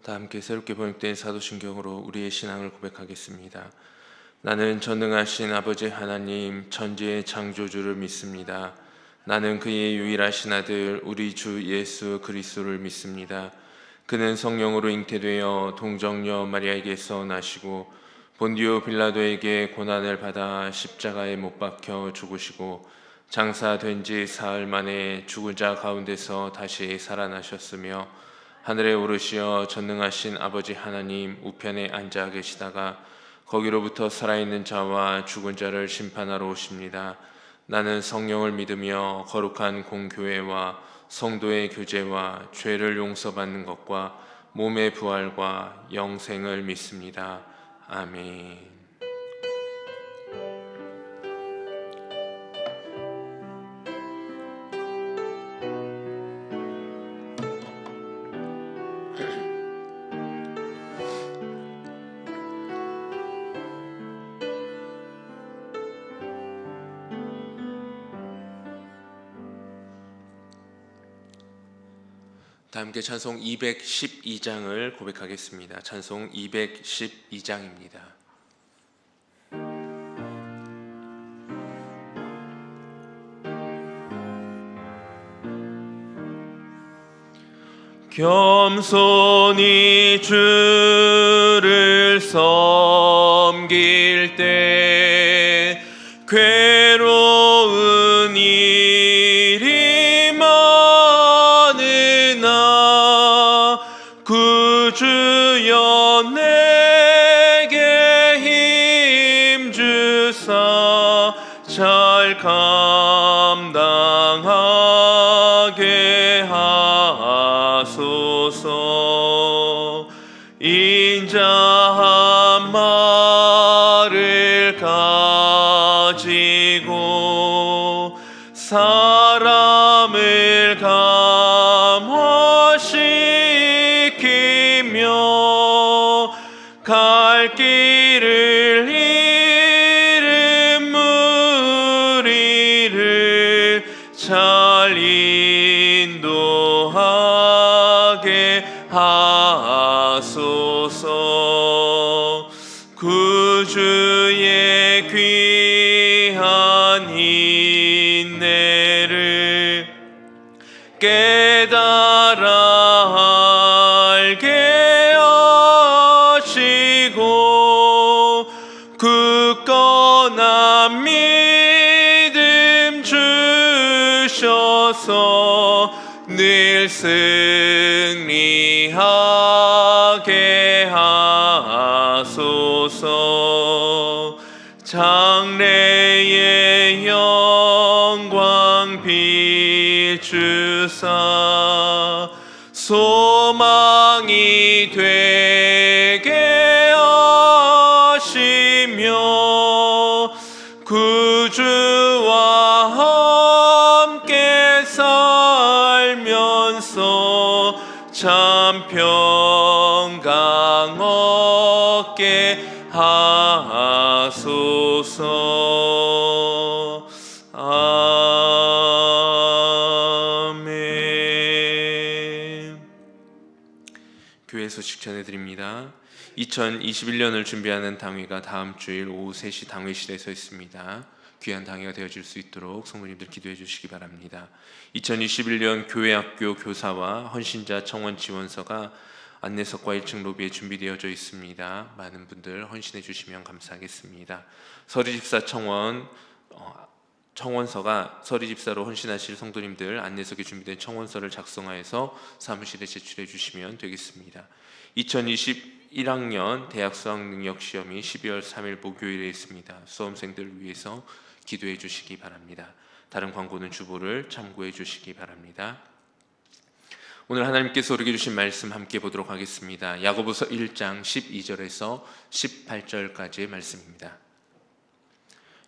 다 함께 새롭게 번역된 사도신경으로 우리의 신앙을 고백하겠습니다. 나는 전능하신 아버지 하나님 천지의 창조주를 믿습니다. 나는 그의 유일하신 아들 우리 주 예수 그리스도를 믿습니다. 그는 성령으로 잉태되어 동정녀 마리아에게서 나시고 본디오 빌라도에게 고난을 받아 십자가에 못 박혀 죽으시고 장사된 지 사흘 만에 죽은 자 가운데서 다시 살아나셨으며 하늘에 오르시어 전능하신 아버지 하나님 우편에 앉아 계시다가 거기로부터 살아있는 자와 죽은 자를 심판하러 오십니다. 나는 성령을 믿으며 거룩한 공교회와 성도의 교제와 죄를 용서받는 것과 몸의 부활과 영생을 믿습니다. 아멘. 다 함께 찬송 212장을 고백하겠습니다. 찬송 212장입니다. 겸손히 주를 섬길 때 괴로운 일이 많으나 구주여 내게 힘주사 잘 감당하게 하소서. 인자한 말을 가지고 사람을 감화시키며 갈 길을 잃은 무리를 잘 인도하게 하소서. 구주의 귀한 인내를 깨달아 알게 하시고 굳건한 믿음 주셔서 늘 승리하게 하소서. 장래의 영광 비추사 소망이 되게 하시며 구주와 함께 살면서 참 평강 얻게 하소서. 아멘. 교회 소식 전해드립니다. 2021년을 준비하는 당회가 다음 주일 오후 3시 당회실에 서 있습니다. 귀한 당회가 되어질 수 있도록 성도님들 기도해 주시기 바랍니다. 2021년 교회학교 교사와 헌신자 청원 지원서가 안내석과 1층 로비에 준비되어져 있습니다. 많은 분들 헌신해 주시면 감사하겠습니다. 서리집사 청원서가 서리집사로 헌신하실 성도님들 안내석에 준비된 청원서를 작성하여서 사무실에 제출해 주시면 되겠습니다. 2021학년 대학 수학능력시험이 12월 3일 목요일에 있습니다. 수험생들을 위해서 기도해 주시기 바랍니다. 다른 광고는 주보를 참고해 주시기 바랍니다. 오늘 하나님께서 우리에게 주신 말씀 함께 보도록 하겠습니다. 야고보서 1장 12절에서 18절까지의 말씀입니다.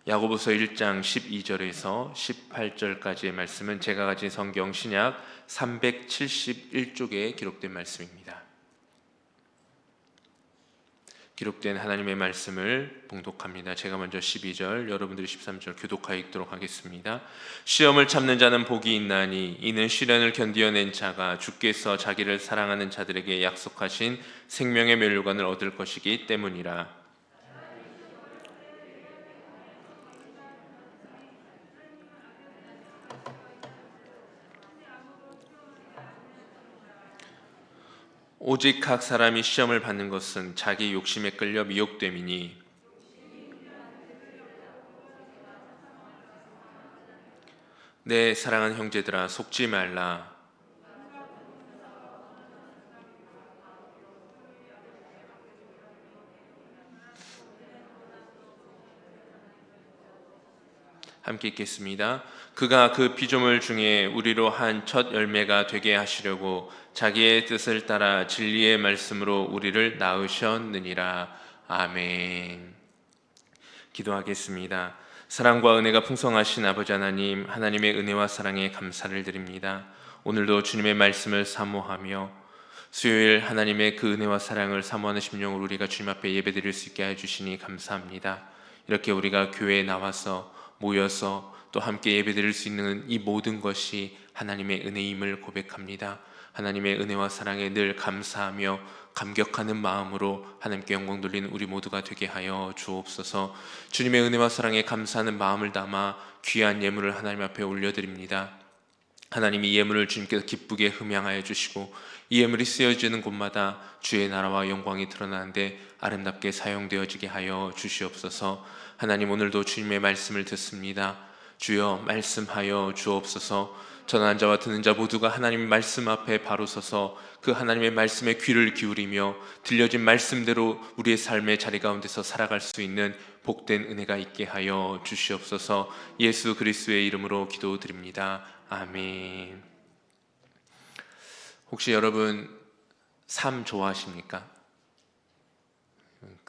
야고보서 1장 12절에서 18절까지의 말씀은 제가 가진 성경 신약 371쪽에 기록된 말씀입니다. 기록된 하나님의 말씀을 봉독합니다. 제가 먼저 12절, 여러분들이 13절 교독하여 읽도록 하겠습니다. 시험을 참는 자는 복이 있나니 이는 시련을 견디어낸 자가 주께서 자기를 사랑하는 자들에게 약속하신 생명의 멸류관을 얻을 것이기 때문이라. 오직 각 사람이 시험을 받는 것은 자기 욕심에 끌려 미혹됨이니 내 사랑하는 형제들아 속지 말라. 함께 읽겠습니다. 그가 그 피조물 중에 우리로 한 첫 열매가 되게 하시려고 자기의 뜻을 따라 진리의 말씀으로 우리를 낳으셨느니라. 아멘. 기도하겠습니다. 사랑과 은혜가 풍성하신 아버지 하나님, 하나님의 은혜와 사랑에 감사를 드립니다. 오늘도 주님의 말씀을 사모하며 수요일 하나님의 그 은혜와 사랑을 사모하는 심령으로 우리가 주님 앞에 예배드릴 수 있게 해주시니 감사합니다. 이렇게 우리가 교회에 나와서 모여서 또 함께 예배드릴 수 있는 이 모든 것이 하나님의 은혜임을 고백합니다. 하나님의 은혜와 사랑에 늘 감사하며 감격하는 마음으로 하나님께 영광 돌리는 우리 모두가 되게 하여 주옵소서. 주님의 은혜와 사랑에 감사하는 마음을 담아 귀한 예물을 하나님 앞에 올려드립니다. 하나님이 이 예물을 주님께서 기쁘게 흠양하여 주시고 이 예물이 쓰여지는 곳마다 주의 나라와 영광이 드러나는데 아름답게 사용되어지게 하여 주시옵소서. 하나님, 오늘도 주님의 말씀을 듣습니다. 주여 말씀하여 주옵소서. 전하는 자와 듣는 자 모두가 하나님의 말씀 앞에 바로 서서 그 하나님의 말씀에 귀를 기울이며 들려진 말씀대로 우리의 삶의 자리 가운데서 살아갈 수 있는 복된 은혜가 있게 하여 주시옵소서. 예수 그리스도의 이름으로 기도드립니다. 아멘. 혹시 여러분 삶 좋아하십니까?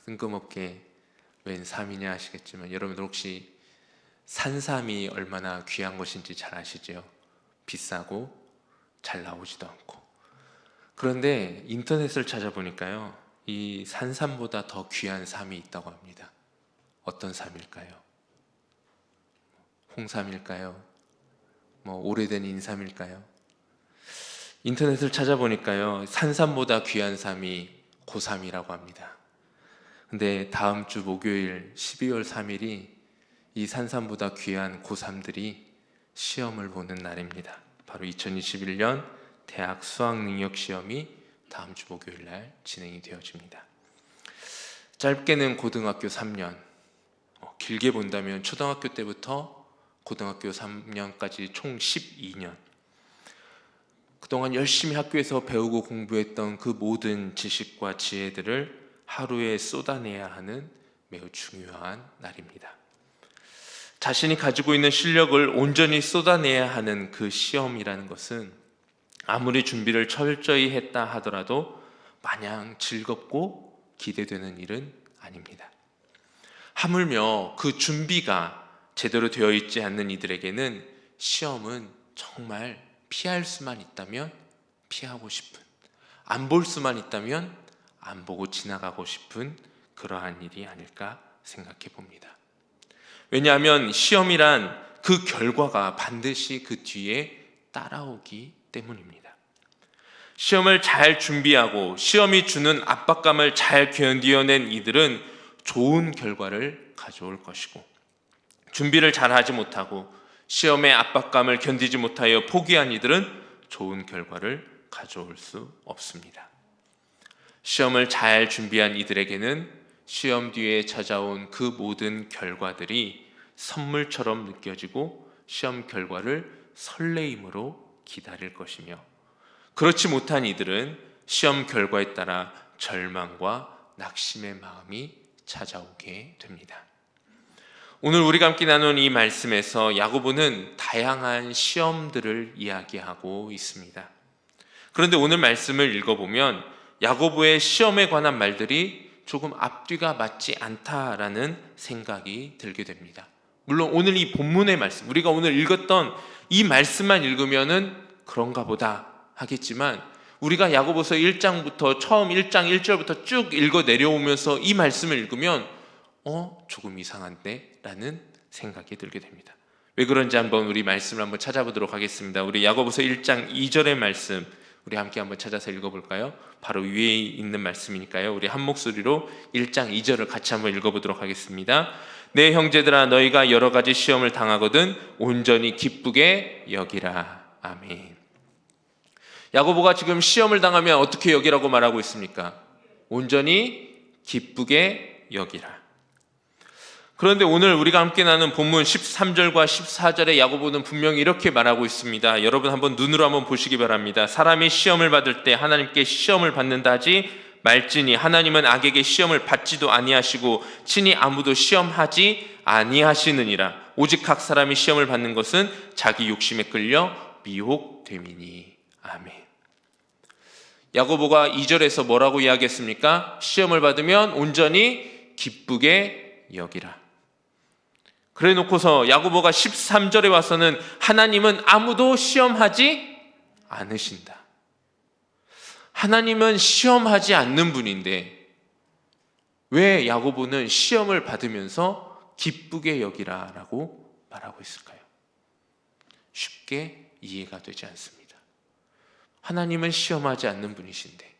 뜬금없게 웬 삶이냐 하시겠지만 여러분들 혹시 산삼이 얼마나 귀한 것인지 잘 아시죠? 비싸고 잘 나오지도 않고. 그런데 인터넷을 찾아보니까요, 이 산삼보다 더 귀한 삶이 있다고 합니다. 어떤 삶일까요? 홍삼일까요? 오래된 인삼일까요? 인터넷을 찾아보니까요, 산삼보다 귀한 삶이 고삼이라고 합니다. 근데 다음 주 목요일 12월 3일이 이 산삼보다 귀한 고3들이 시험을 보는 날입니다. 바로 2021년 대학 수학능력시험이 다음 주 목요일 날 진행이 되어집니다. 짧게는 고등학교 3년, 길게 본다면 초등학교 때부터 고등학교 3년까지 총 12년. 그동안 열심히 학교에서 배우고 공부했던 그 모든 지식과 지혜들을 하루에 쏟아내야 하는 매우 중요한 날입니다. 자신이 가지고 있는 실력을 온전히 쏟아내야 하는 그 시험이라는 것은 아무리 준비를 철저히 했다 하더라도 마냥 즐겁고 기대되는 일은 아닙니다. 하물며 그 준비가 제대로 되어 있지 않는 이들에게는 시험은 정말 피할 수만 있다면 피하고 싶은, 안 볼 수만 있다면 안 보고 지나가고 싶은 그러한 일이 아닐까 생각해 봅니다. 왜냐하면 시험이란 그 결과가 반드시 그 뒤에 따라오기 때문입니다. 시험을 잘 준비하고 시험이 주는 압박감을 잘 견디어낸 이들은 좋은 결과를 가져올 것이고, 준비를 잘 하지 못하고 시험의 압박감을 견디지 못하여 포기한 이들은 좋은 결과를 가져올 수 없습니다. 시험을 잘 준비한 이들에게는 시험 뒤에 찾아온 그 모든 결과들이 선물처럼 느껴지고 시험 결과를 설레임으로 기다릴 것이며, 그렇지 못한 이들은 시험 결과에 따라 절망과 낙심의 마음이 찾아오게 됩니다. 오늘 우리가 함께 나눈 이 말씀에서 야고보는 다양한 시험들을 이야기하고 있습니다. 그런데 오늘 말씀을 읽어보면 야고보의 시험에 관한 말들이 조금 앞뒤가 맞지 않다라는 생각이 들게 됩니다. 물론 오늘 이 본문의 말씀, 우리가 오늘 읽었던 이 말씀만 읽으면은 그런가 보다 하겠지만 우리가 야고보서 1장부터 처음 1장 1절부터 쭉 읽어 내려오면서 이 말씀을 읽으면 조금 이상한데? 라는 생각이 들게 됩니다. 왜 그런지 한번 우리 말씀을 한번 찾아보도록 하겠습니다. 우리 야고보서 1장 2절의 말씀 우리 함께 한번 찾아서 읽어볼까요? 바로 위에 있는 말씀이니까요. 우리 한 목소리로 1장 2절을 같이 한번 읽어보도록 하겠습니다. 내 형제들아 너희가 여러 가지 시험을 당하거든 온전히 기쁘게 여기라. 아멘. 야고보가 지금 시험을 당하면 어떻게 여기라고 말하고 있습니까? 온전히 기쁘게 여기라. 그런데 오늘 우리가 함께 나눈 본문 13절과 14절에 야고보는 분명히 이렇게 말하고 있습니다. 여러분 한번 눈으로 한번 보시기 바랍니다. 사람이 시험을 받을 때 하나님께 시험을 받는다 하지 말지니 하나님은 악에게 시험을 받지도 아니하시고 친히 아무도 시험하지 아니하시느니라. 오직 각 사람이 시험을 받는 것은 자기 욕심에 끌려 미혹됨이니. 아멘. 야고보가 2절에서 뭐라고 이야기했습니까? 시험을 받으면 온전히 기쁘게 여기라. 그래 놓고서 야고보가 13절에 와서는 하나님은 아무도 시험하지 않으신다. 하나님은 시험하지 않는 분인데 왜 야고보는 시험을 받으면서 기쁘게 여기라 라고 말하고 있을까요? 쉽게 이해가 되지 않습니다. 하나님은 시험하지 않는 분이신데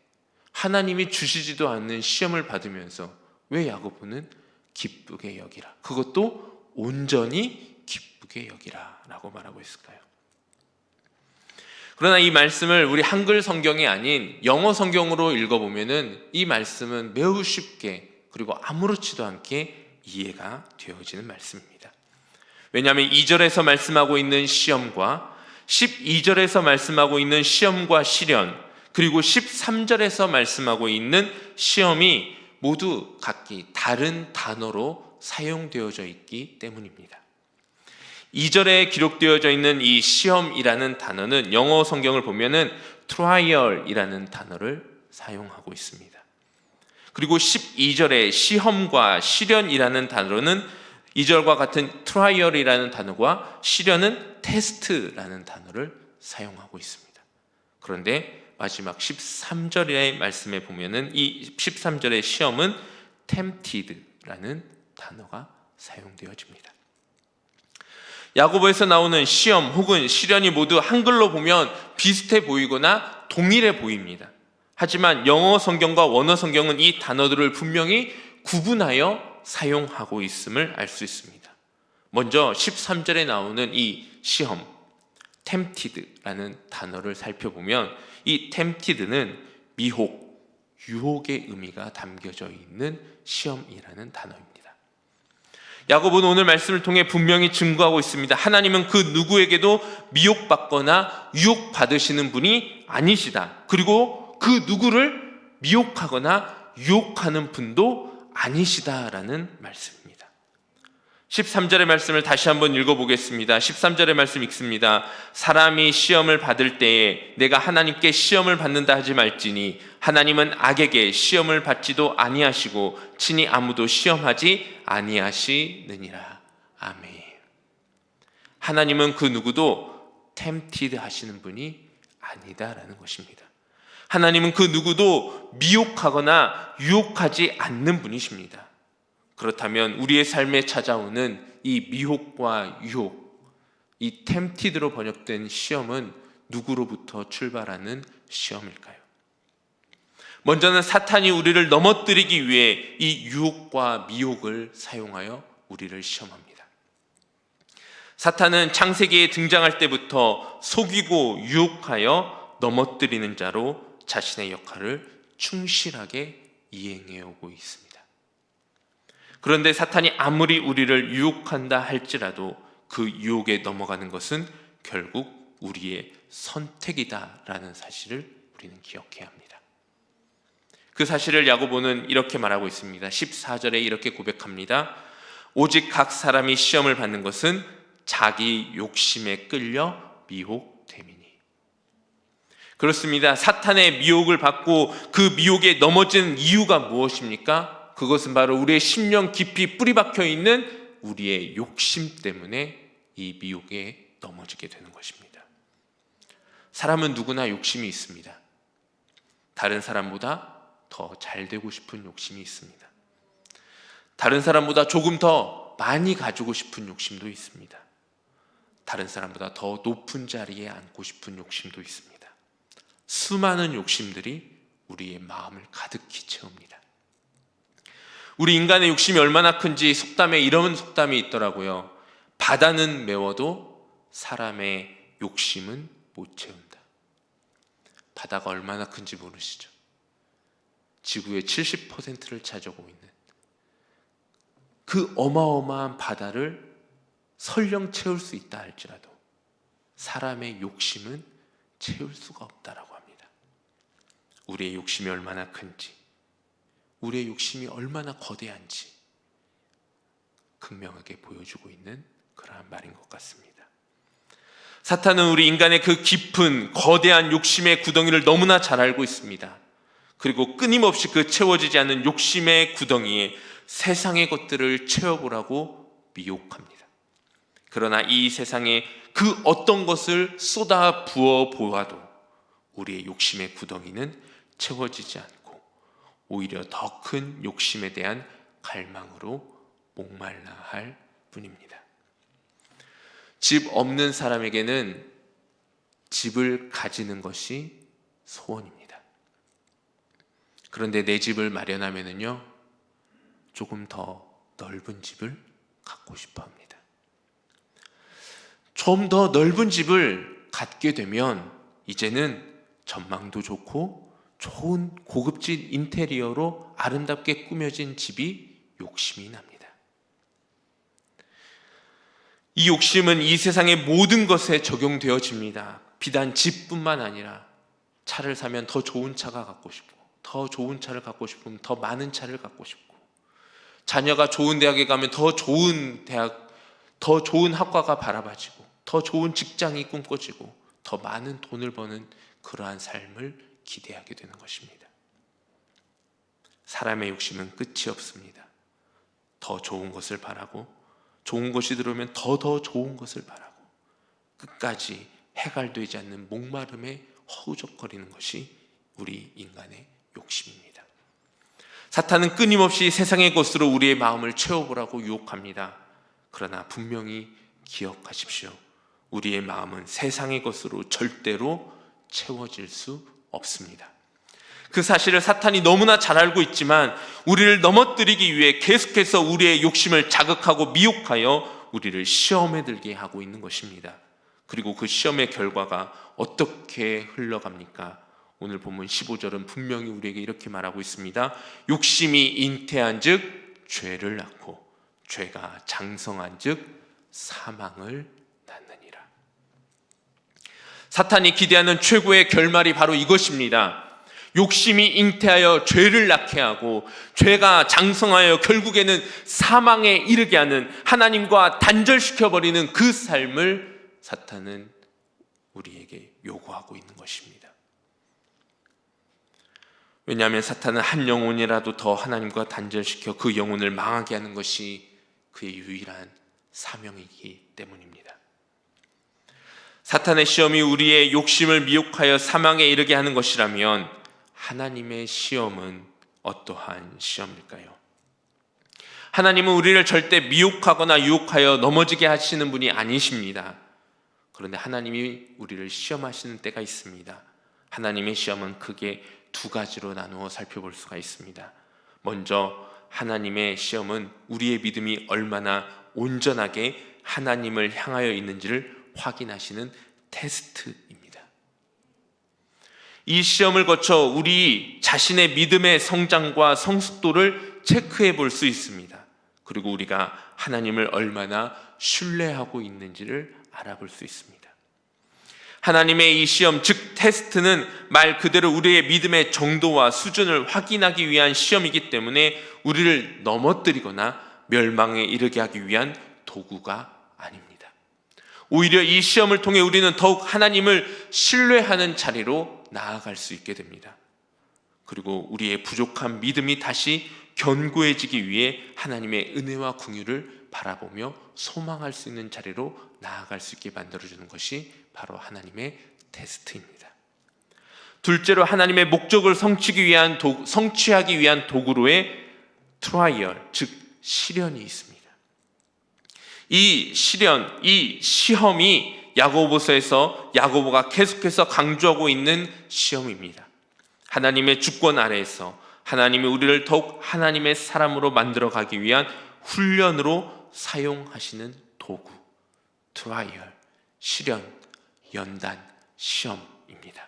하나님이 주시지도 않는 시험을 받으면서 왜 야고보는 기쁘게 여기라, 그것도 온전히 기쁘게 여기라 라고 말하고 있을까요? 그러나 이 말씀을 우리 한글 성경이 아닌 영어 성경으로 읽어보면은 이 말씀은 매우 쉽게 그리고 아무렇지도 않게 이해가 되어지는 말씀입니다. 왜냐하면 2절에서 말씀하고 있는 시험과 12절에서 말씀하고 있는 시험과 시련, 그리고 13절에서 말씀하고 있는 시험이 모두 각기 다른 단어로 사용되어져 있기 때문입니다. 2절에 기록되어져 있는 이 시험이라는 단어는 영어 성경을 보면은 trial이라는 단어를 사용하고 있습니다. 그리고 12절에 시험과 시련이라는 단어는 2절과 같은 trial이라는 단어와 시련은 test라는 단어를 사용하고 있습니다. 그런데 마지막 13절의 말씀에 보면은 이 13절의 시험은 tempted라는 단어가 사용되어집니다. 야고보에서 나오는 시험 혹은 시련이 모두 한글로 보면 비슷해 보이거나 동일해 보입니다. 하지만 영어 성경과 원어 성경은 이 단어들을 분명히 구분하여 사용하고 있음을 알 수 있습니다. 먼저 13절에 나오는 이 시험, tempted라는 단어를 살펴보면 이 tempted는 미혹, 유혹의 의미가 담겨져 있는 시험이라는 단어입니다. 야고보는 오늘 말씀을 통해 분명히 증거하고 있습니다. 하나님은 그 누구에게도 미혹받거나 유혹받으시는 분이 아니시다. 그리고 그 누구를 미혹하거나 유혹하는 분도 아니시다라는 말씀입니다. 13절의 말씀을 다시 한번 읽어보겠습니다. 13절의 말씀 읽습니다. 사람이 시험을 받을 때에 내가 하나님께 시험을 받는다 하지 말지니 하나님은 악에게 시험을 받지도 아니하시고 친히 아무도 시험하지 아니하시느니라. 아멘. 하나님은 그 누구도 tempted 하시는 분이 아니다라는 것입니다. 하나님은 그 누구도 미혹하거나 유혹하지 않는 분이십니다. 그렇다면 우리의 삶에 찾아오는 이 미혹과 유혹, 이 tempted로 번역된 시험은 누구로부터 출발하는 시험일까요? 먼저는 사탄이 우리를 넘어뜨리기 위해 이 유혹과 미혹을 사용하여 우리를 시험합니다. 사탄은 창세기에 등장할 때부터 속이고 유혹하여 넘어뜨리는 자로 자신의 역할을 충실하게 이행해 오고 있습니다. 그런데 사탄이 아무리 우리를 유혹한다 할지라도 그 유혹에 넘어가는 것은 결국 우리의 선택이다라는 사실을 우리는 기억해야 합니다. 그 사실을 야고보는 이렇게 말하고 있습니다. 14절에 이렇게 고백합니다. 오직 각 사람이 시험을 받는 것은 자기 욕심에 끌려 미혹됨이니. 그렇습니다. 사탄의 미혹을 받고 그 미혹에 넘어지는 이유가 무엇입니까? 그것은 바로 우리의 심령 깊이 뿌리 박혀 있는 우리의 욕심 때문에 이 미혹에 넘어지게 되는 것입니다. 사람은 누구나 욕심이 있습니다. 다른 사람보다 더 잘 되고 싶은 욕심이 있습니다. 다른 사람보다 조금 더 많이 가지고 싶은 욕심도 있습니다. 다른 사람보다 더 높은 자리에 앉고 싶은 욕심도 있습니다. 수많은 욕심들이 우리의 마음을 가득히 채웁니다. 우리 인간의 욕심이 얼마나 큰지 속담에 이런 속담이 있더라고요. 바다는 메워도 사람의 욕심은 못 채운다. 바다가 얼마나 큰지 모르시죠? 지구의 70%를 차지하고 있는 그 어마어마한 바다를 설령 채울 수 있다 할지라도 사람의 욕심은 채울 수가 없다라고 합니다. 우리의 욕심이 얼마나 큰지, 우리의 욕심이 얼마나 거대한지 극명하게 보여주고 있는 그러한 말인 것 같습니다. 사탄은 우리 인간의 그 깊은 거대한 욕심의 구덩이를 너무나 잘 알고 있습니다. 그리고 끊임없이 그 채워지지 않는 욕심의 구덩이에 세상의 것들을 채워보라고 미혹합니다. 그러나 이 세상에 그 어떤 것을 쏟아 부어 보아도 우리의 욕심의 구덩이는 채워지지 않고 오히려 더 큰 욕심에 대한 갈망으로 목말라 할 뿐입니다. 집 없는 사람에게는 집을 가지는 것이 소원입니다. 그런데 내 집을 마련하면은요, 조금 더 넓은 집을 갖고 싶어 합니다. 좀 더 넓은 집을 갖게 되면 이제는 전망도 좋고 좋은 고급진 인테리어로 아름답게 꾸며진 집이 욕심이 납니다. 이 욕심은 이 세상의 모든 것에 적용되어집니다. 비단 집뿐만 아니라 차를 사면 더 좋은 차가 갖고 싶고, 더 좋은 차를 갖고 싶으면 더 많은 차를 갖고 싶고, 자녀가 좋은 대학에 가면 더 좋은 대학, 더 좋은 학과가 바라봐지고, 더 좋은 직장이 꿈꿔지고, 더 많은 돈을 버는 그러한 삶을 기대하게 되는 것입니다. 사람의 욕심은 끝이 없습니다. 더 좋은 것을 바라고, 좋은 것이 들어오면 더 좋은 것을 바라고, 끝까지 해갈되지 않는 목마름에 허우적거리는 것이 우리 인간의 욕심입니다. 사탄은 끊임없이 세상의 것으로 우리의 마음을 채워보라고 유혹합니다. 그러나 분명히 기억하십시오. 우리의 마음은 세상의 것으로 절대로 채워질 수 없습니다. 그 사실을 사탄이 너무나 잘 알고 있지만 우리를 넘어뜨리기 위해 계속해서 우리의 욕심을 자극하고 미혹하여 우리를 시험에 들게 하고 있는 것입니다. 그리고 그 시험의 결과가 어떻게 흘러갑니까? 오늘 본문 15절은 분명히 우리에게 이렇게 말하고 있습니다. 욕심이 잉태한 즉 죄를 낳고 죄가 장성한 즉 사망을 낳느니라. 사탄이 기대하는 최고의 결말이 바로 이것입니다. 욕심이 잉태하여 죄를 낳게 하고 죄가 장성하여 결국에는 사망에 이르게 하는, 하나님과 단절시켜버리는 그 삶을 사탄은 우리에게 요구하고 있는 것입니다. 왜냐하면 사탄은 한 영혼이라도 더 하나님과 단절시켜 그 영혼을 망하게 하는 것이 그의 유일한 사명이기 때문입니다. 사탄의 시험이 우리의 욕심을 미혹하여 사망에 이르게 하는 것이라면 하나님의 시험은 어떠한 시험일까요? 하나님은 우리를 절대 미혹하거나 유혹하여 넘어지게 하시는 분이 아니십니다. 그런데 하나님이 우리를 시험하시는 때가 있습니다. 하나님의 시험은 크게 두 가지로 나누어 살펴볼 수가 있습니다. 먼저 하나님의 시험은 우리의 믿음이 얼마나 온전하게 하나님을 향하여 있는지를 확인하시는 테스트입니다. 이 시험을 거쳐 우리 자신의 믿음의 성장과 성숙도를 체크해 볼 수 있습니다. 그리고 우리가 하나님을 얼마나 신뢰하고 있는지를 알아볼 수 있습니다. 하나님의 이 시험, 즉 테스트는 말 그대로 우리의 믿음의 정도와 수준을 확인하기 위한 시험이기 때문에 우리를 넘어뜨리거나 멸망에 이르게 하기 위한 도구가 아닙니다. 오히려 이 시험을 통해 우리는 더욱 하나님을 신뢰하는 자리로 나아갈 수 있게 됩니다. 그리고 우리의 부족한 믿음이 다시 견고해지기 위해 하나님의 은혜와 긍휼을 바라보며 소망할 수 있는 자리로 나아갈 수 있게 만들어주는 것이 바로 하나님의 테스트입니다. 둘째로 하나님의 목적을 성취하기 위한 도구로의 트라이얼, 즉 시련이 있습니다. 이 시련, 이 시험이 야고보서에서 야고보가 계속해서 강조하고 있는 시험입니다. 하나님의 주권 아래에서 하나님이 우리를 더욱 하나님의 사람으로 만들어가기 위한 훈련으로 사용하시는 도구, 트라이얼, 시련, 연단, 시험입니다.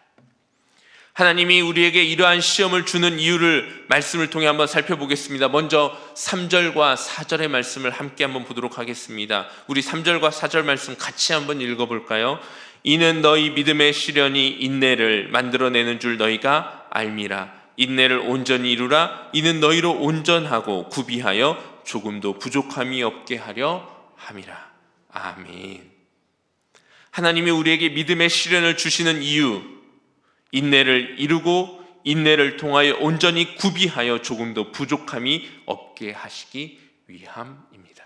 하나님이 우리에게 이러한 시험을 주는 이유를 말씀을 통해 한번 살펴보겠습니다. 먼저 3절과 4절의 말씀을 함께 한번 보도록 하겠습니다. 우리 3절과 4절 말씀 같이 한번 읽어볼까요? 이는 너희 믿음의 시련이 인내를 만들어내는 줄 너희가 알미라. 인내를 온전히 이루라. 이는 너희로 온전하고 구비하여 조금도 부족함이 없게 하려 함이라. 아멘. 하나님이 우리에게 믿음의 시련을 주시는 이유, 인내를 이루고 인내를 통하여 온전히 구비하여 조금도 부족함이 없게 하시기 위함입니다.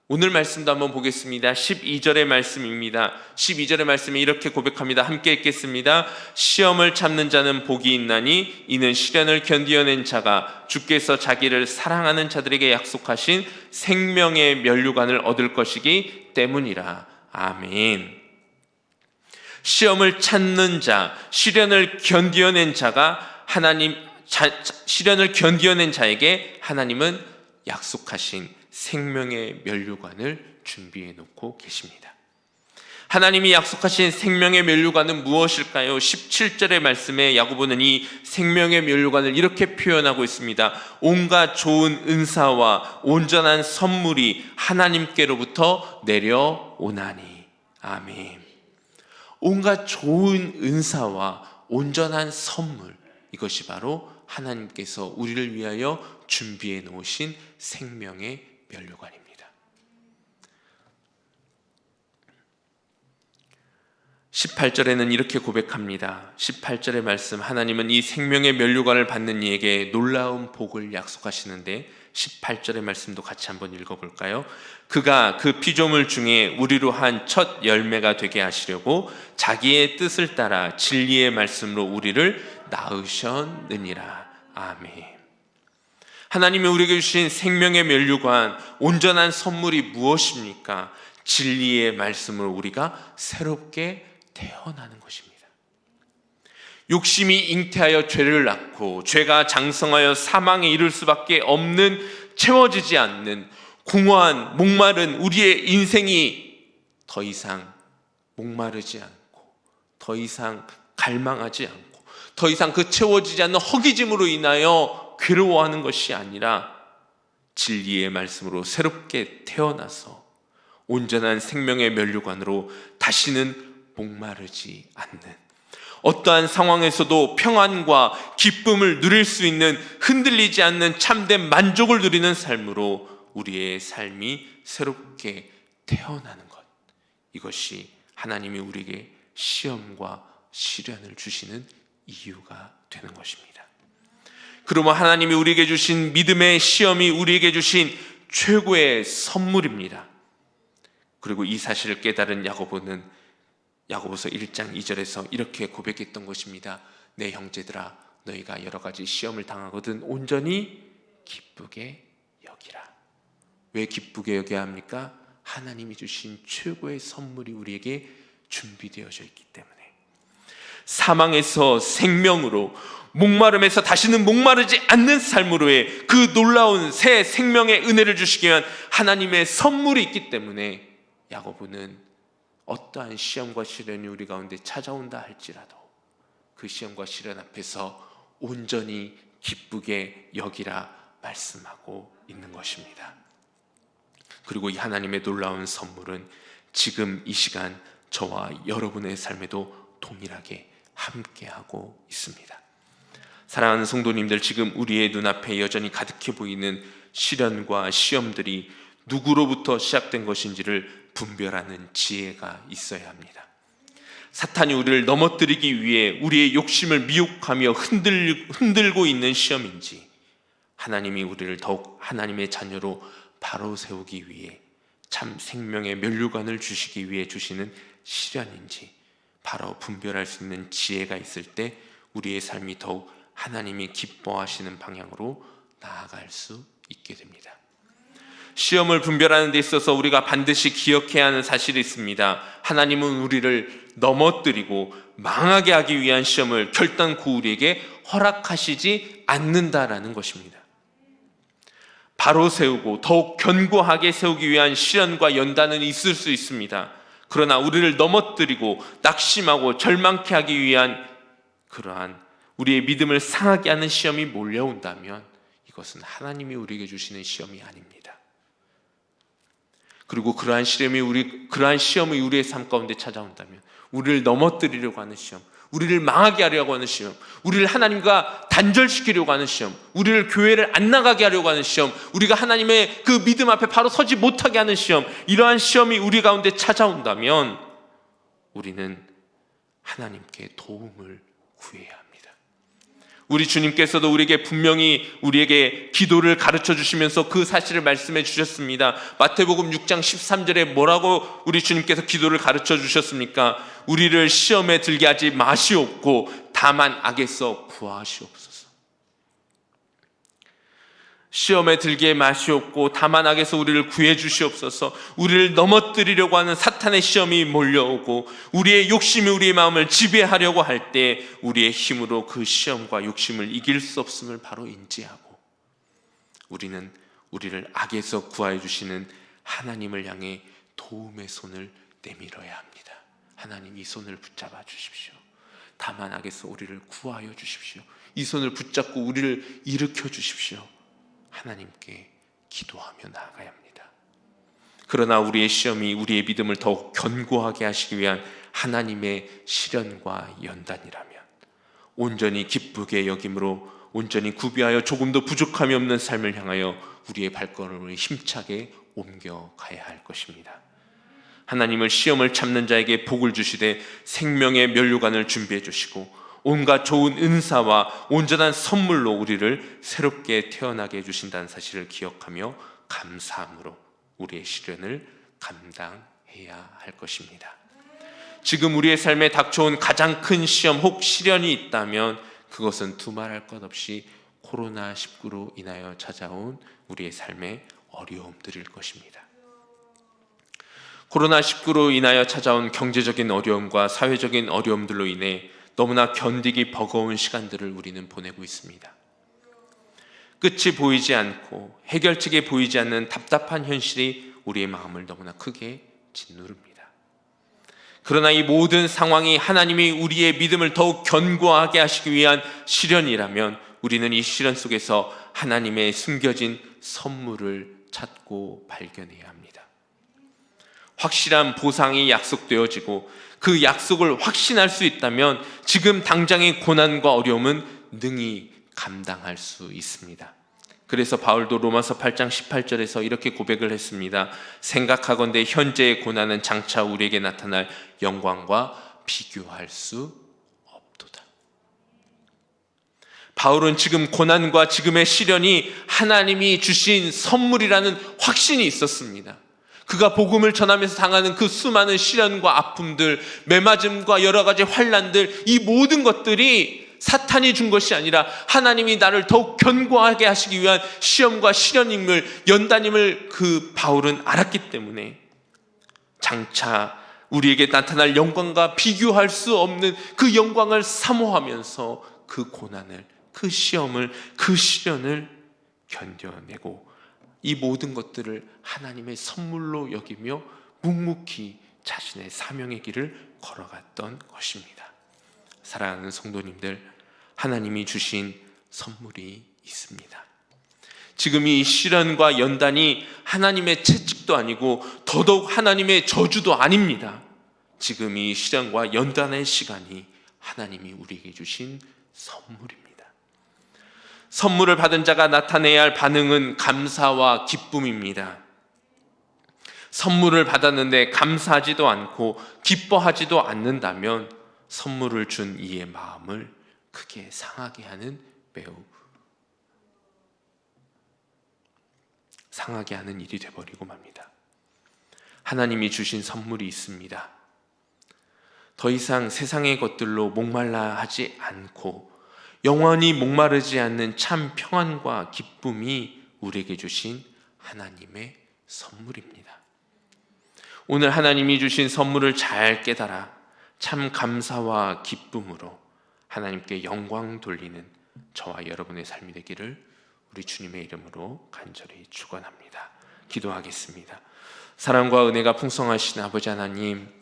오늘 말씀도 한번 보겠습니다. 12절의 말씀입니다. 12절의 말씀에 이렇게 고백합니다. 함께 읽겠습니다. 시험을 참는 자는 복이 있나니 이는 시련을 견디어낸 자가 주께서 자기를 사랑하는 자들에게 약속하신 생명의 면류관을 얻을 것이기 때문이라. 아멘. 시험을 찾는 자, 시련을 견디어낸 자가 시련을 견디어낸 자에게 하나님은 약속하신 생명의 면류관을 준비해 놓고 계십니다. 하나님이 약속하신 생명의 면류관은 무엇일까요? 17절의 말씀에 야고보는 이 생명의 면류관을 이렇게 표현하고 있습니다. 온갖 좋은 은사와 온전한 선물이 하나님께로부터 내려오나니. 아멘. 온갖 좋은 은사와 온전한 선물, 이것이 바로 하나님께서 우리를 위하여 준비해 놓으신 생명의 면류관입니다. 18절에는 이렇게 고백합니다. 18절의 말씀, 하나님은 이 생명의 면류관을 받는 이에게 놀라운 복을 약속하시는데 18절의 말씀도 같이 한번 읽어볼까요? 그가 그 피조물 중에 우리로 한 첫 열매가 되게 하시려고 자기의 뜻을 따라 진리의 말씀으로 우리를 낳으셨느니라. 아멘. 하나님이 우리에게 주신 생명의 면류관, 온전한 선물이 무엇입니까? 진리의 말씀으로 우리가 새롭게 태어나는 것입니다. 욕심이 잉태하여 죄를 낳고 죄가 장성하여 사망에 이를 수밖에 없는, 채워지지 않는 공허한 목마른 우리의 인생이 더 이상 목마르지 않고 더 이상 갈망하지 않고 더 이상 그 채워지지 않는 허기짐으로 인하여 괴로워하는 것이 아니라 진리의 말씀으로 새롭게 태어나서 온전한 생명의 면류관으로 다시는 목마르지 않는, 어떠한 상황에서도 평안과 기쁨을 누릴 수 있는, 흔들리지 않는 참된 만족을 누리는 삶으로 우리의 삶이 새롭게 태어나는 것, 이것이 하나님이 우리에게 시험과 시련을 주시는 이유가 되는 것입니다. 그러면 하나님이 우리에게 주신 믿음의 시험이 우리에게 주신 최고의 선물입니다. 그리고 이 사실을 깨달은 야고보는 야고보서 1장 2절에서 이렇게 고백했던 것입니다. 내 형제들아, 너희가 여러 가지 시험을 당하거든 온전히 기쁘게 여기라. 왜 기쁘게 여겨야 합니까? 하나님이 주신 최고의 선물이 우리에게 준비되어져 있기 때문에. 사망에서 생명으로, 목마름에서 다시는 목마르지 않는 삶으로의 그 놀라운 새 생명의 은혜를 주시기 위한 하나님의 선물이 있기 때문에 야고보는 어떠한 시험과 시련이 우리 가운데 찾아온다 할지라도 그 시험과 시련 앞에서 온전히 기쁘게 여기라 말씀하고 있는 것입니다. 그리고 이 하나님의 놀라운 선물은 지금 이 시간 저와 여러분의 삶에도 동일하게 함께하고 있습니다. 사랑하는 성도님들, 지금 우리의 눈앞에 여전히 가득해 보이는 시련과 시험들이 누구로부터 시작된 것인지를 분별하는 지혜가 있어야 합니다. 사탄이 우리를 넘어뜨리기 위해 우리의 욕심을 미혹하며 흔들고 있는 시험인지, 하나님이 우리를 더욱 하나님의 자녀로 바로 세우기 위해 참 생명의 면류관을 주시기 위해 주시는 시련인지 바로 분별할 수 있는 지혜가 있을 때 우리의 삶이 더욱 하나님이 기뻐하시는 방향으로 나아갈 수 있게 됩니다. 시험을 분별하는 데 있어서 우리가 반드시 기억해야 하는 사실이 있습니다. 하나님은 우리를 넘어뜨리고 망하게 하기 위한 시험을 결단코 우리에게 허락하시지 않는다라는 것입니다. 바로 세우고 더욱 견고하게 세우기 위한 시련과 연단은 있을 수 있습니다. 그러나 우리를 넘어뜨리고 낙심하고 절망케 하기 위한 그러한 우리의 믿음을 상하게 하는 시험이 몰려온다면 이것은 하나님이 우리에게 주시는 시험이 아닙니다. 그리고 그러한 시험이 우리의 삶 가운데 찾아온다면 우리를 넘어뜨리려고 하는 시험, 우리를 망하게 하려고 하는 시험, 우리를 하나님과 단절시키려고 하는 시험, 우리를 교회를 안 나가게 하려고 하는 시험, 우리가 하나님의 그 믿음 앞에 바로 서지 못하게 하는 시험, 이러한 시험이 우리 가운데 찾아온다면 우리는 하나님께 도움을 구해야 합니다. 우리 주님께서도 우리에게 분명히 우리에게 기도를 가르쳐 주시면서 그 사실을 말씀해 주셨습니다. 마태복음 6장 13절에 뭐라고 우리 주님께서 기도를 가르쳐 주셨습니까? 우리를 시험에 들게 하지 마시옵고 다만 악에서 구하시옵소서. 시험에 들게 마시옵고 다만 악에서 우리를 구해 주시옵소서. 우리를 넘어뜨리려고 하는 사탄의 시험이 몰려오고 우리의 욕심이 우리의 마음을 지배하려고 할 때 우리의 힘으로 그 시험과 욕심을 이길 수 없음을 바로 인지하고 우리는 우리를 악에서 구하여 주시는 하나님을 향해 도움의 손을 내밀어야 합니다. 하나님, 이 손을 붙잡아 주십시오. 다만 악에서 우리를 구하여 주십시오. 이 손을 붙잡고 우리를 일으켜 주십시오. 하나님께 기도하며 나아가야 합니다. 그러나 우리의 시험이 우리의 믿음을 더욱 견고하게 하시기 위한 하나님의 시련과 연단이라면 온전히 기쁘게 여김으로 온전히 구비하여 조금도 부족함이 없는 삶을 향하여 우리의 발걸음을 힘차게 옮겨가야 할 것입니다. 하나님을 시험을 참는 자에게 복을 주시되 생명의 면류관을 준비해 주시고 온갖 좋은 은사와 온전한 선물로 우리를 새롭게 태어나게 해주신다는 사실을 기억하며 감사함으로 우리의 시련을 감당해야 할 것입니다. 지금 우리의 삶에 닥쳐온 가장 큰 시험 혹 시련이 있다면 그것은 두말할 것 없이 코로나19로 인하여 찾아온 우리의 삶의 어려움들일 것입니다. 코로나19로 인하여 찾아온 경제적인 어려움과 사회적인 어려움들로 인해 너무나 견디기 버거운 시간들을 우리는 보내고 있습니다. 끝이 보이지 않고 해결책이 보이지 않는 답답한 현실이 우리의 마음을 너무나 크게 짓누릅니다. 그러나 이 모든 상황이 하나님이 우리의 믿음을 더욱 견고하게 하시기 위한 시련이라면 우리는 이 시련 속에서 하나님의 숨겨진 선물을 찾고 발견해야 합니다. 확실한 보상이 약속되어지고 그 약속을 확신할 수 있다면 지금 당장의 고난과 어려움은 능히 감당할 수 있습니다. 그래서 바울도 로마서 8장 18절에서 이렇게 고백을 했습니다. 생각하건대 현재의 고난은 장차 우리에게 나타날 영광과 비교할 수 없도다. 바울은 지금 고난과 지금의 시련이 하나님이 주신 선물이라는 확신이 있었습니다. 그가 복음을 전하면서 당하는 그 수많은 시련과 아픔들, 매맞음과 여러 가지 환난들, 이 모든 것들이 사탄이 준 것이 아니라 하나님이 나를 더욱 견고하게 하시기 위한 시험과 시련임을, 연단임을 그 바울은 알았기 때문에 장차 우리에게 나타날 영광과 비교할 수 없는 그 영광을 사모하면서 그 고난을, 그 시험을, 그 시련을 견뎌내고 이 모든 것들을 하나님의 선물로 여기며 묵묵히 자신의 사명의 길을 걸어갔던 것입니다. 사랑하는 성도님들, 하나님이 주신 선물이 있습니다. 지금 이 시련과 연단이 하나님의 채찍도 아니고 더더욱 하나님의 저주도 아닙니다. 지금 이 시련과 연단의 시간이 하나님이 우리에게 주신 선물입니다. 선물을 받은 자가 나타내야 할 반응은 감사와 기쁨입니다. 선물을 받았는데 감사하지도 않고 기뻐하지도 않는다면 선물을 준 이의 마음을 크게 상하게 하는 매우 상하게 하는 일이 되어버리고 맙니다. 하나님이 주신 선물이 있습니다. 더 이상 세상의 것들로 목말라 하지 않고 영원히 목마르지 않는 참 평안과 기쁨이 우리에게 주신 하나님의 선물입니다. 오늘 하나님이 주신 선물을 잘 깨달아 참 감사와 기쁨으로 하나님께 영광 돌리는 저와 여러분의 삶이 되기를 우리 주님의 이름으로 간절히 축원합니다. 기도하겠습니다. 사랑과 은혜가 풍성하신 아버지 하나님,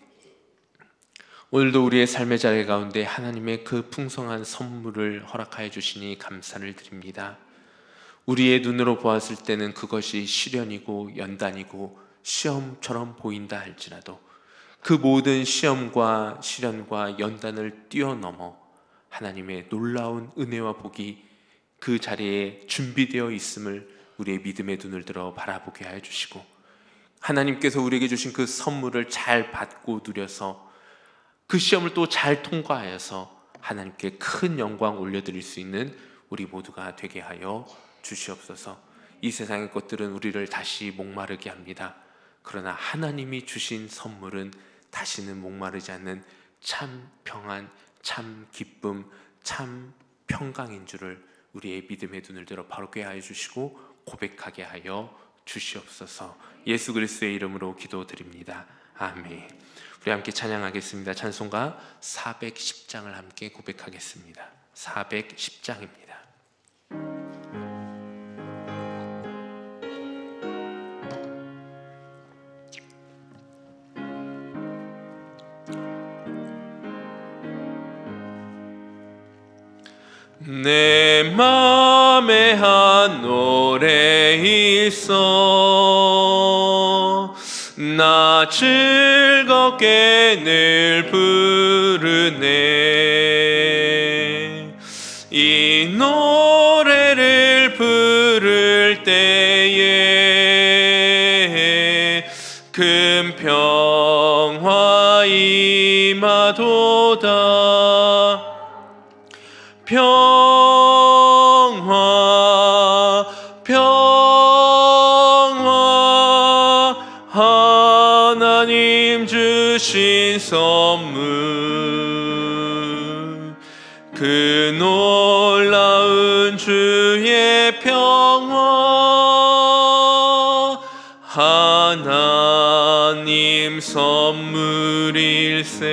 오늘도 우리의 삶의 자리 가운데 하나님의 그 풍성한 선물을 허락하여 주시니 감사를 드립니다. 우리의 눈으로 보았을 때는 그것이 시련이고 연단이고 시험처럼 보인다 할지라도 그 모든 시험과 시련과 연단을 뛰어넘어 하나님의 놀라운 은혜와 복이 그 자리에 준비되어 있음을 우리의 믿음의 눈을 들어 바라보게 하여 주시고, 하나님께서 우리에게 주신 그 선물을 잘 받고 누려서 그 시험을 또 잘 통과하여서 하나님께 큰 영광 올려드릴 수 있는 우리 모두가 되게 하여 주시옵소서. 이 세상의 것들은 우리를 다시 목마르게 합니다. 그러나 하나님이 주신 선물은 다시는 목마르지 않는 참 평안, 참 기쁨, 참 평강인 줄을 우리의 믿음의 눈을 들어 바르게 하여 주시고 고백하게 하여 주시옵소서. 예수 그리스도의 이름으로 기도드립니다. 아멘. 우리 함께 찬양하겠습니다. 찬송가 410장을 함께 고백하겠습니다. 410장입니다. 내 맘에 한 노래 있어 나 즐겁게 늘 부르네. 이 노래를 부를 때에 큰 평화 임하도다. 평화 평화 하나님 주신 선물 그 놀라운 주의 평화 하나님 선물일세.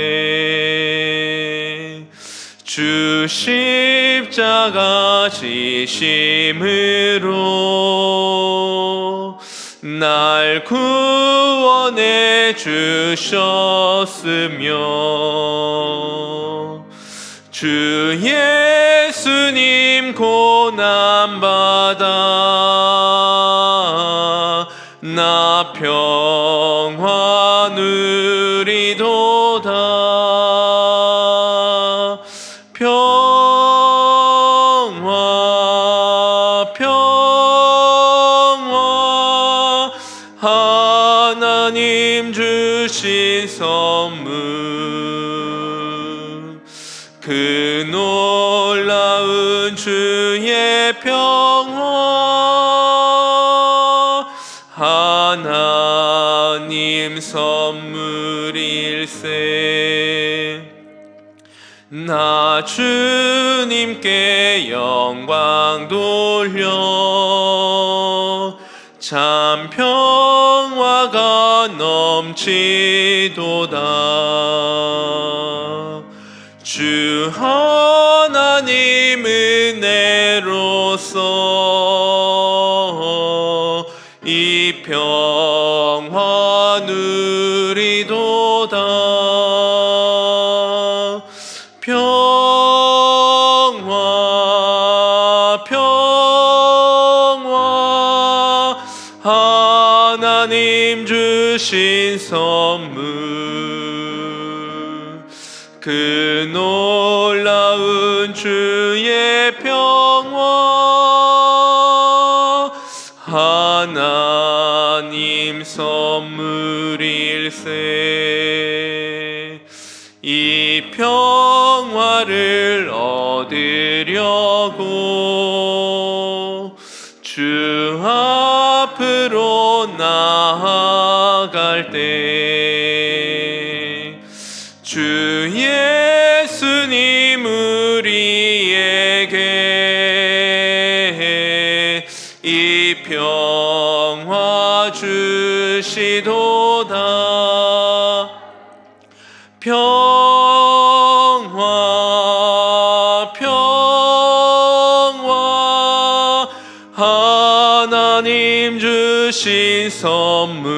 주 십자가 지심으로 날 구원해 주셨으며 주 예수님 고난받아 나 평화 누리도다. 평화 하나님 주신 선물 그 놀라운 주의 평화 하나님 선물일세. 나 주님께 영광 돌려 참 평화가 넘치도다. 주 하나님 은혜로서 이 평화 누리도다. 평화 하나님 주신 선물 그 놀라운 주의 평화 하나님 선물일세. 이 평화를 얻으려고 주 앞으로 나아갈 때 주 평화 주시도다. 평화 평화 하나님 주신 선물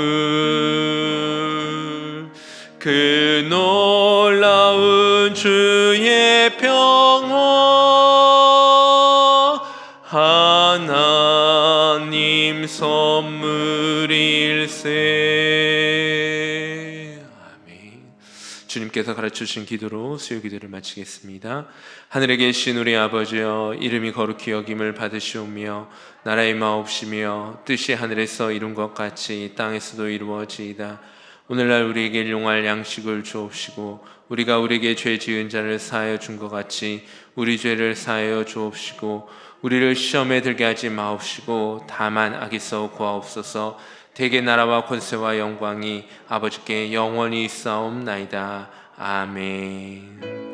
그 놀라운 주의 평화 하나님 선물일세. 아멘. 주님께서 가르쳐주신 기도로 수요 기도를 마치겠습니다. 하늘에 계신 우리 아버지여, 이름이 거룩히 여김을 받으시오며 나라의 마옵시며 뜻이 하늘에서 이룬 것 같이 땅에서도 이루어지이다. 오늘날 우리에게 일용할 양식을 주옵시고 우리가 우리에게 죄 지은 자를 사하여 준 것 같이 우리 죄를 사하여 주옵시고 우리를 시험에 들게 하지 마옵시고 다만 악에서 구하옵소서. 대개 나라와 권세와 영광이 아버지께 영원히 있사옵나이다. 아멘.